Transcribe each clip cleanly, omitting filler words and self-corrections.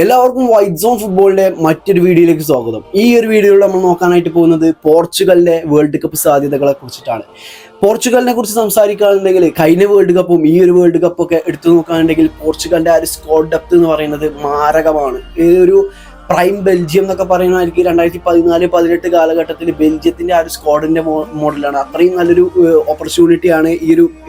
എല്ലാവർക്കും white zone ഫുട്ബോളിന്റെ മറ്റൊരു വീഡിയോയിലേക്ക് സ്വാഗതം. ഈ ഒരു വീഡിയോയിൽ നമ്മൾ നോക്കാനായിട്ട് പോകുന്നത് പോർച്ചുഗലിന്റെ വേൾഡ് കപ്പ് സാധ്യതകളെ കുറിച്ചിട്ടാണ്. പോർച്ചുഗലിനെ കുറിച്ച് സംസാരിക്കുകയാണെന്നുണ്ടെങ്കിൽ കഴിഞ്ഞ വേൾഡ് കപ്പും ഈ ഒരു വേൾഡ് കപ്പൊക്കെ എടുത്തു നോക്കുകയാണെന്നുണ്ടെങ്കിൽ പോർച്ചുഗലിന്റെ ആ ഒരു സ്ക്വാഡ് ഡെപ്ത് എന്ന് പറയുന്നത് മാരകമാണ്. ഈ ഒരു പ്രൈം ബെൽജിയം എന്നൊക്കെ പറയുന്നതായിരിക്കും 2014-18 കാലഘട്ടത്തിൽ ബെൽജിയത്തിന്റെ ആ ഒരു സ്ക്വാഡിന്റെ മോഡലാണ്. അത്രയും നല്ലൊരു ഓപ്പർച്യൂണിറ്റിയാണ്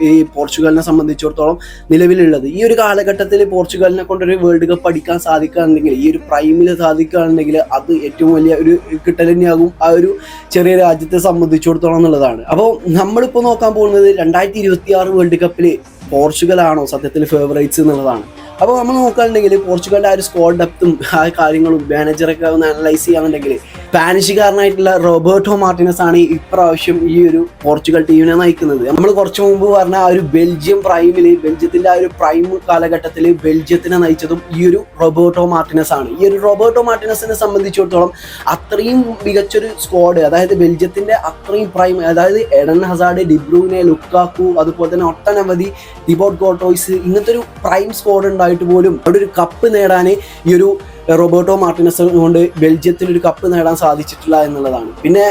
ഈ പോർച്ചുഗലിനെ സംബന്ധിച്ചിടത്തോളം നിലവിലുള്ളത്. ഈ ഒരു കാലഘട്ടത്തിൽ പോർച്ചുഗലിനെ കൊണ്ടൊരു വേൾഡ് കപ്പ് അടിക്കാൻ സാധിക്കുകയാണെന്നുണ്ടെങ്കിൽ, ഈ ഒരു പ്രൈമിൽ സാധിക്കുകയാണെന്നുണ്ടെങ്കിൽ അത് ഏറ്റവും വലിയ ഒരു കിട്ടൽ തന്നെയാകും ആ ഒരു ചെറിയ രാജ്യത്തെ സംബന്ധിച്ചിടത്തോളം എന്നുള്ളതാണ്. അപ്പോൾ നമ്മളിപ്പോൾ നോക്കാൻ പോകുന്നത് 2026 വേൾഡ് കപ്പിൽ പോർച്ചുഗലാണോ സത്യത്തിൽ ഫേവറേറ്റ്സ് എന്നുള്ളതാണ്. അപ്പോൾ നമ്മൾ നോക്കുകയാണെന്നുണ്ടെങ്കിൽ പോർച്ചുഗലിന്റെ ആ ഒരു സ്ക്വാഡ് ഡെപ്തും ആ കാര്യങ്ങളും മാനേജറൊക്കെ ഒന്ന് അനലൈസ് ചെയ്യാന്നുണ്ടെങ്കിൽ സ്പാനിഷുകാരനായിട്ടുള്ള റോബർട്ടോ മാർട്ടിനസ് ആണ് ഇപ്രാവശ്യം ഈ ഒരു പോർച്ചുഗൽ ടീമിനെ നയിക്കുന്നത്. നമ്മൾ കുറച്ച് മുമ്പ് പറഞ്ഞ ആ ഒരു ബെൽജിയത്തിന്റെ ആ ഒരു പ്രൈം കാലഘട്ടത്തിൽ ബെൽജിയത്തിനെ നയിച്ചതും ഈ ഒരു റോബർട്ടോ മാർട്ടിനസ് ആണ്. ഈ ഒരു റോബർട്ടോ മാർട്ടിനസിനെ സംബന്ധിച്ചിടത്തോളം അത്രയും മികച്ചൊരു സ്ക്വാഡ്, അതായത് ബെൽജിയത്തിന്റെ അത്രയും പ്രൈം, അതായത് എഡൻ ഹസാർഡ്, ഡിബ്രൂനെ, ലുക്കാക്കു, അതുപോലെ തന്നെ ഒട്ടനവധി തിബോട്ട് കോർട്ടോയ്സ്, ഇങ്ങനത്തെ ഒരു പ്രൈം സ്ക്വാഡ് ഉണ്ടായിട്ട് പോലും അവിടെ ഒരു കപ്പ് നേടാൻ ഈ ഒരു റോബർട്ടോ മാർട്ടിനസ് കൊണ്ട് ബെൽജിയത്തിൽ ഒരു കപ്പ് നേടാൻ സാധിച്ചിട്ടില്ല എന്നുള്ളതാണ്. പിന്നെ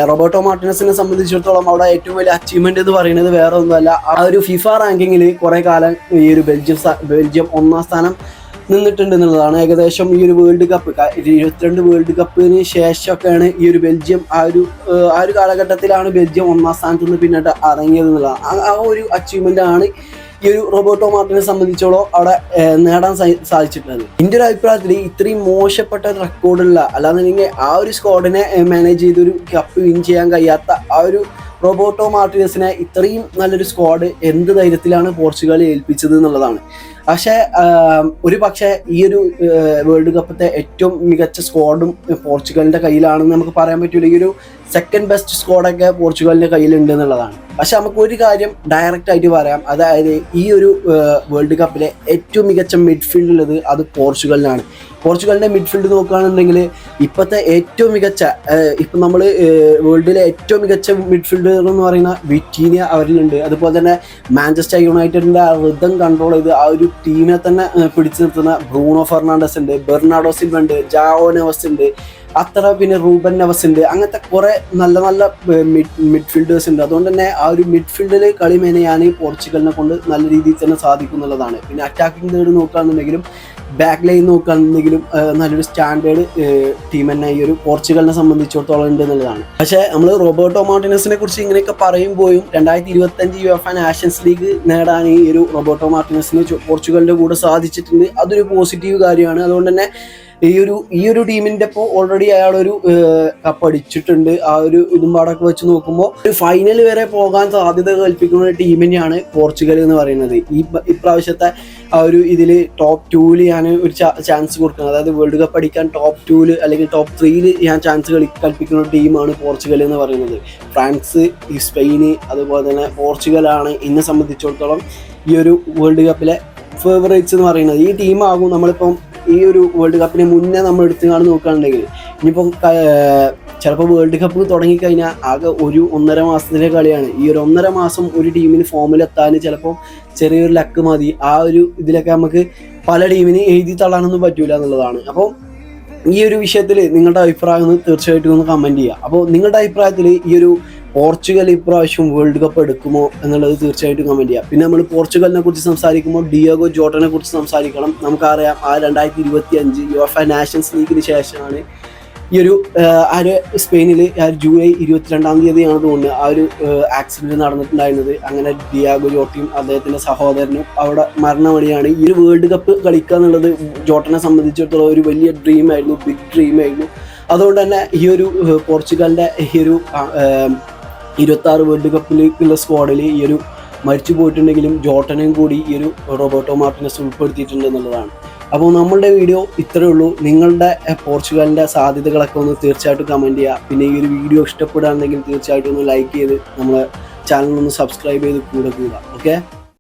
റോബർട്ടോ മാർട്ടിനസിനെ സംബന്ധിച്ചിടത്തോളം അവിടെ ഏറ്റവും വലിയ അച്ചീവ്മെന്റ് എന്ന് പറയുന്നത് വേറെ ഒന്നുമല്ല, ആ ഒരു ഫിഫ റാങ്കിങ്ങിൽ കുറെ കാലം ഈ ഒരു ബെൽജിയം 1ാം സ്ഥാനം നിന്നിട്ടുണ്ട് എന്നുള്ളതാണ്. ഏകദേശം ഈ ഒരു വേൾഡ് കപ്പ് 22 വേൾഡ് കപ്പിന് ശേഷമൊക്കെയാണ് ഈ ഒരു ബെൽജിയം ആ ഒരു കാലഘട്ടത്തിലാണ് ബെൽജിയം 1ാം സ്ഥാനത്ത് നിന്ന് പിന്നീട് ഇറങ്ങിയത് എന്നുള്ളതാണ്. ആ ഒരു അച്ചീവ്മെന്റ് ആണ് ഈ ഒരു റോബർട്ടോ മാർട്ടിനെ സംബന്ധിച്ചോളം അവിടെ നേടാൻ സാധിച്ചിട്ടുള്ളത്. എൻ്റെ ഒരു അഭിപ്രായത്തിൽ ഇത്രയും മോശപ്പെട്ട റെക്കോർഡുള്ള, അല്ലാന്നുണ്ടെങ്കിൽ ആ ഒരു സ്ക്വാഡിനെ മാനേജ് ചെയ്തൊരു കപ്പ് വിൻ ചെയ്യാൻ കഴിയാത്ത ആ ഒരു റോബർട്ടോ മാർട്ടിനസിനെ ഇത്രയും നല്ലൊരു സ്ക്വാഡ് എന്ത് ധൈര്യത്തിലാണ് പോർച്ചുഗൽ ഏൽപ്പിച്ചത് എന്നുള്ളതാണ്. പക്ഷേ ഈ ഒരു വേൾഡ് കപ്പത്തെ ഏറ്റവും മികച്ച സ്ക്വാഡും പോർച്ചുഗലിന്റെ കയ്യിലാണെന്ന് നമുക്ക് പറയാൻ പറ്റില്ല. ഈ ഒരു സെക്കൻഡ് ബെസ്റ്റ് സ്ക്വാഡൊക്കെ പോർച്ചുഗലിന്റെ കയ്യിലുണ്ട് എന്നുള്ളതാണ്. പക്ഷെ നമുക്ക് ഒരു കാര്യം ഡയറക്റ്റ് ആയിട്ട് പറയാം, അതായത് ഈ ഒരു വേൾഡ് കപ്പിലെ ഏറ്റവും മികച്ച മിഡ്ഫീൽഡ് ഉള്ളത് അത് പോർച്ചുഗലിനാണ്. പോർച്ചുഗലിന്റെ മിഡ്ഫീൽഡ് നോക്കുകയാണെന്നുണ്ടെങ്കിൽ ഇപ്പോഴത്തെ ഏറ്റവും മികച്ച, ഇപ്പം നമ്മൾ വേൾഡിലെ ഏറ്റവും മികച്ച മിഡ്ഫീൽഡർ എന്ന് പറയുന്ന വിറ്റീനിയ അവരിലുണ്ട്. അതുപോലെ തന്നെ മാഞ്ചസ്റ്റർ യുണൈറ്റഡിന്റെ ആ റിതം കൺട്രോൾ ചെയ്ത് ആ ഒരു ടീമിനെ തന്നെ പിടിച്ചു നിർത്തുന്ന ബ്രൂണോ ഫെർണാണ്ടസ് ഉണ്ട്, ബെർണാഡോ സിൽവ ഉണ്ട്, ജാവോ നെവസ് ഉണ്ട്, പിന്നെ റൂബൻ നെവസ് ഉണ്ട്. അങ്ങനത്തെ കുറെ നല്ല നല്ല മിഡ്ഫീൽഡേഴ്സ് ഉണ്ട്. അതുകൊണ്ട് തന്നെ ആ ഒരു മിഡ്ഫീൽഡിൽ കളി മെനയാൻ പോർച്ചുഗലിനെ കൊണ്ട് നല്ല രീതിയിൽ തന്നെ സാധിക്കും എന്നുള്ളതാണ്. പിന്നെ അറ്റാക്കിംഗ് തേർഡ് നോക്കുകയാണെന്നുണ്ടെങ്കിലും ബാക്ക് ലൈൻ നോക്കുകയാണെന്നുണ്ടെങ്കിലും നല്ലൊരു സ്റ്റാൻഡേർഡ് ടീം തന്നെ ഈ ഒരു പോർച്ചുഗലിനെ സംബന്ധിച്ചിടത്തോളം ഉണ്ട് എന്നുള്ളതാണ്. പക്ഷേ നമ്മൾ റോബർട്ടോ മാർട്ടിനസിനെ കുറിച്ച് ഇങ്ങനെയൊക്കെ പറയുമ്പോഴും 2025 യുവേഫ നാഷൻസ് ലീഗ് നേടാൻ ഈ ഒരു റോബർട്ടോ മാർട്ടിനസിന് പോർച്ചുഗലിന്റെ കൂടെ സാധിച്ചിട്ടുണ്ട്. അതൊരു പോസിറ്റീവ് കാര്യമാണ്. അതുകൊണ്ട് തന്നെ ഈ ഒരു ടീമിന്റെ ഇപ്പോൾ ഓൾറെഡി അയാളൊരു കപ്പ് അടിച്ചിട്ടുണ്ട്. ആ ഒരു ഇതും പാടൊക്കെ വെച്ച് നോക്കുമ്പോൾ ഒരു ഫൈനൽ വരെ പോകാൻ സാധ്യത കൽപ്പിക്കുന്ന ഒരു ടീം തന്നെയാണ് പോർച്ചുഗൽ എന്ന് പറയുന്നത്. ഇപ്രാവശ്യത്തെ ആ ഒരു ഇതിൽ ടോപ്പ് 2 ഞാൻ ഒരു ചാൻസ് കൊടുക്കുന്നത്, അതായത് വേൾഡ് കപ്പ് അടിക്കാൻ ടോപ്പ് 2 അല്ലെങ്കിൽ ടോപ്പ് 3 ഞാൻ ചാൻസ് കൽപ്പിക്കുന്ന ഒരു ടീമാണ് പോർച്ചുഗൽ എന്ന് പറയുന്നത്. ഫ്രാൻസ്, സ്പെയിന്, അതുപോലെ തന്നെ പോർച്ചുഗലാണ് എന്നെ സംബന്ധിച്ചിടത്തോളം ഈ ഒരു വേൾഡ് കപ്പിലെ ഫേവറേറ്റ്സ് എന്ന് പറയുന്നത്. ഈ ടീമാകും നമ്മളിപ്പം ഈ ഒരു വേൾഡ് കപ്പിന് മുന്നേ നമ്മൾ എടുത്തുകൊണ്ട് നോക്കുകയാണെന്നുണ്ടെങ്കിൽ, ഇനിയിപ്പം ചിലപ്പോൾ വേൾഡ് കപ്പ് തുടങ്ങിക്കഴിഞ്ഞാൽ ആകെ 1-1.5 മാസത്തിലെ കളിയാണ്. ഈ ഒരു 1.5 മാസം ഒരു ടീമിന് ഫോമിലെത്താൻ ചിലപ്പോൾ ചെറിയൊരു ലക്ക് മതി. ആ ഒരു ഇതിലൊക്കെ നമുക്ക് പല ടീമിന് എഴുതി തള്ളാനൊന്നും പറ്റൂല എന്നുള്ളതാണ്. അപ്പോൾ ഈ ഒരു വിഷയത്തിൽ നിങ്ങളുടെ അഭിപ്രായം തീർച്ചയായിട്ടും ഒന്ന് കമൻറ്റ് ചെയ്യുക. അപ്പോൾ നിങ്ങളുടെ അഭിപ്രായത്തിൽ ഈ ഒരു പോർച്ചുഗൽ ഇപ്രാവശ്യം വേൾഡ് കപ്പ് എടുക്കുമോ എന്നുള്ളത് തീർച്ചയായിട്ടും കമൻറ്റ് ചെയ്യാം. പിന്നെ നമ്മൾ പോർച്ചുഗലിനെ കുറിച്ച് സംസാരിക്കുമ്പോൾ ഡിയോഗോ ജോട്ടനെ കുറിച്ച് സംസാരിക്കണം. നമുക്കറിയാം ആ 2025 യുവേഫ നാഷൻസ് ലീഗിന് ശേഷമാണ് ഈ ഒരു സ്പെയിനിൽ ജൂലൈ 22-ാം തീയതിയാണ് തോന്നുന്നത് ആ ഒരു ആക്സിഡന്റ് നടന്നിട്ടുണ്ടായിരുന്നത്. അങ്ങനെ ഡിയാഗോ ജോട്ടയും അദ്ദേഹത്തിന്റെ സഹോദരനും അവിടെ മരണമടിയാണ്. ഈ ഒരു വേൾഡ് കപ്പ് കളിക്കുക എന്നുള്ളത് ജോട്ടനെ സംബന്ധിച്ചിടത്തോളം ഒരു വലിയ ഡ്രീമായിരുന്നു, ബിഗ് ഡ്രീമായിരുന്നു. അതുകൊണ്ട് തന്നെ ഈ ഒരു പോർച്ചുഗലിന്റെ ഈ ഒരു 26 വേൾഡ് കപ്പിലേക്കുള്ള സ്ക്വാഡിൽ ഈ ഒരു മരിച്ചു പോയിട്ടുണ്ടെങ്കിലും ജോട്ടനെയും കൂടി ഈ ഒരു റോബർട്ടോ മാർട്ടിനസ് ഉൾപ്പെടുത്തിയിട്ടുണ്ട് എന്നുള്ളതാണ്. അപ്പോൾ നമ്മളുടെ വീഡിയോ ഇത്രയേ ഉള്ളൂ. നിങ്ങളുടെ പോർച്ചുഗലിൻ്റെ സാധ്യതകളൊക്കെ ഒന്ന് തീർച്ചയായിട്ടും കമൻറ്റ് ചെയ്യുക. പിന്നെ ഈ ഒരു വീഡിയോ ഇഷ്ടപ്പെടുകയാണെങ്കിൽ തീർച്ചയായിട്ടും ഒന്ന് ലൈക്ക് ചെയ്ത് നമ്മളെ ചാനൽ ഒന്ന് സബ്സ്ക്രൈബ് ചെയ്ത് കൂടെ. ഓക്കെ.